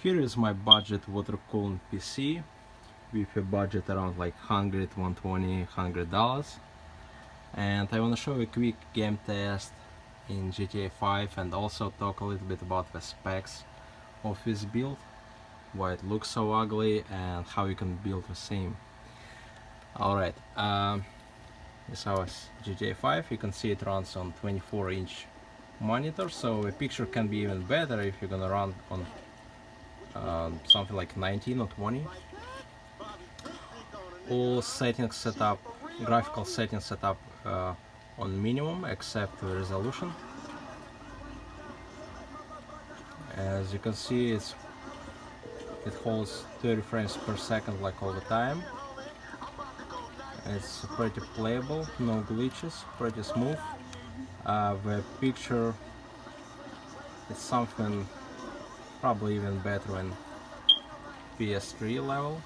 Here is my budget water cooling PC with a budget around like 100, 120, $100. And I want to show you a quick game test in GTA 5 and also talk a little bit about the specs of this build, why it looks so ugly and how you can build the same. Alright, this is our GTA 5. You can see it runs on 24-inch monitor, so a picture can be even better if you're gonna run on something like 19 or 20. All settings set up, graphical settings set up on minimum except the resolution. As you can see, it holds 30 frames per second like all the time. It's pretty playable, no glitches, pretty smooth. The picture is something probably even better than PS3 level.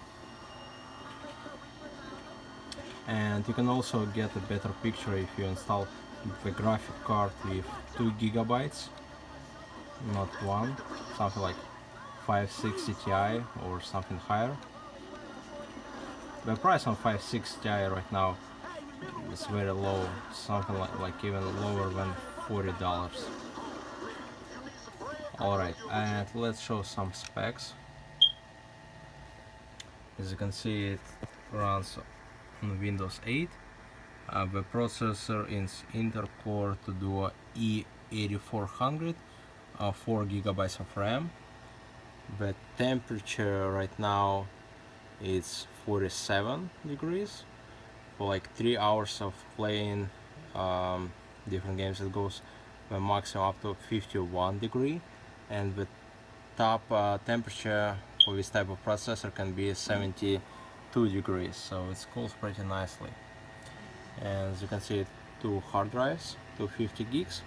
And you can also get a better picture if you install the graphic card with 2 gigabytes, not one, something like 560 Ti or something higher. The price on 560 Ti right now is very low, something like even lower than $40. Alright, and let's show some specs. As you can see, it runs on Windows 8. The processor is Intel Core Duo E8400, 4 gigabytes of RAM. The temperature right now is 47 degrees. For like 3 hours of playing different games, it goes the maximum up to 51 degree, and the top temperature for this type of processor can be 72 degrees, so it cools pretty nicely. And as you can see, 2 hard drives, 250 gigs,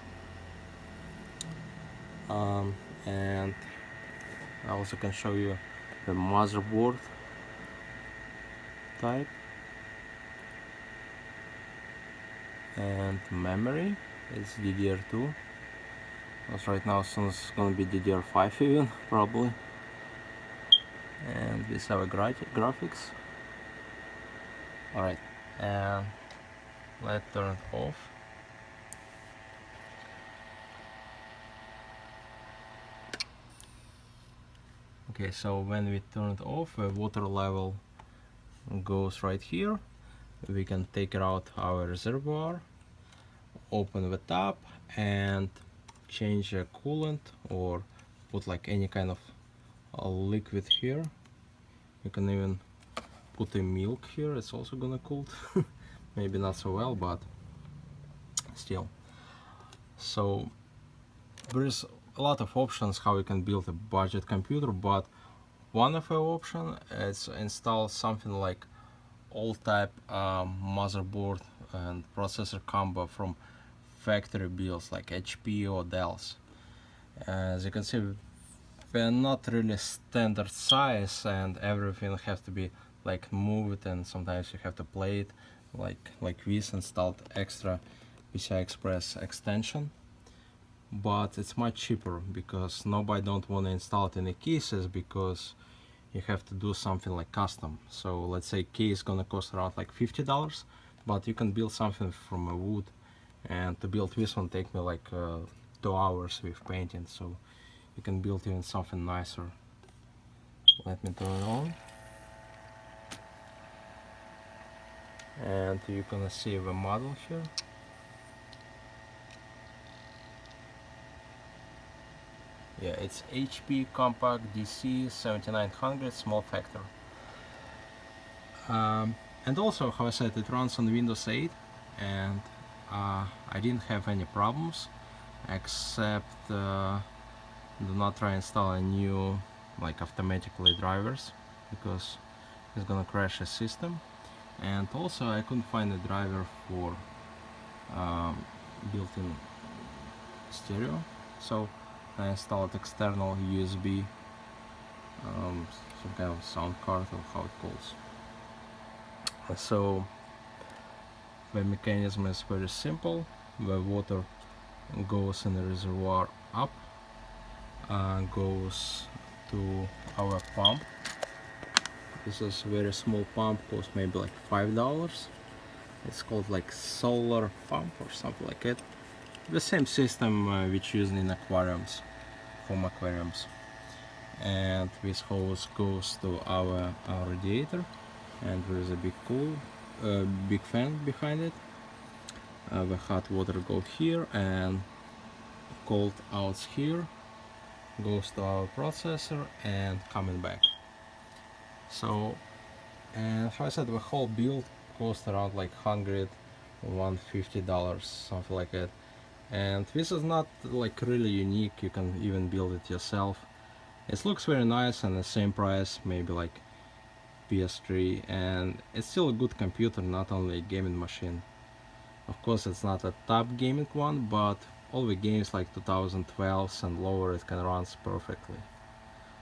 and I also can show you the motherboard type and memory. It's DDR2. Because right now soon it's gonna be DDR5 even, probably. And these are the graphics. Alright, and let's turn it off. Okay, so when we turn it off, the water level goes right here. We can take out our reservoir, open the tap, and change the coolant or put like any kind of liquid here. You can even put a milk here, it's also gonna cool. Maybe not so well, but still. So there's a lot of options how you can build a budget computer, but one of the options is install something like old type motherboard and processor combo from factory builds like HP or Dell's. As you can see, they're not really standard size, and everything has to be like moved, and sometimes you have to play it like this, installed extra PCI Express extension. But it's much cheaper because nobody don't want to install it in the cases because you have to do something like custom. So let's say case is gonna cost around like $50, but you can build something from a wood, and to build this one take me like 2 hours with painting, so you can build even something nicer. Let me turn it on, and you're gonna see the model here. Yeah, it's HP Compact DC 7900 small factor. And also, how I said, it runs on Windows 8, and I didn't have any problems, except do not try and install a new like automatically drivers, because it's gonna crash the system. And also I couldn't find a driver for built-in stereo, so I installed external USB, some kind of sound card or how it calls. So the mechanism is very simple. The water goes in the reservoir up, goes to our pump. This is a very small pump, costs maybe like $5. It's called like solar pump or something like it. The same system which used in aquariums, home aquariums. And this hose goes to our radiator, and there is a big fan behind it. The hot water goes here and cold out here, goes to our processor and coming back. So, and how I said, the whole build cost around like $150, something like that. And this is not like really unique, you can even build it yourself. It looks very nice and the same price, maybe like PS3, and it's still a good computer, not only a gaming machine. Of course it's not a top gaming one, but all the games like 2012 and lower it can run perfectly.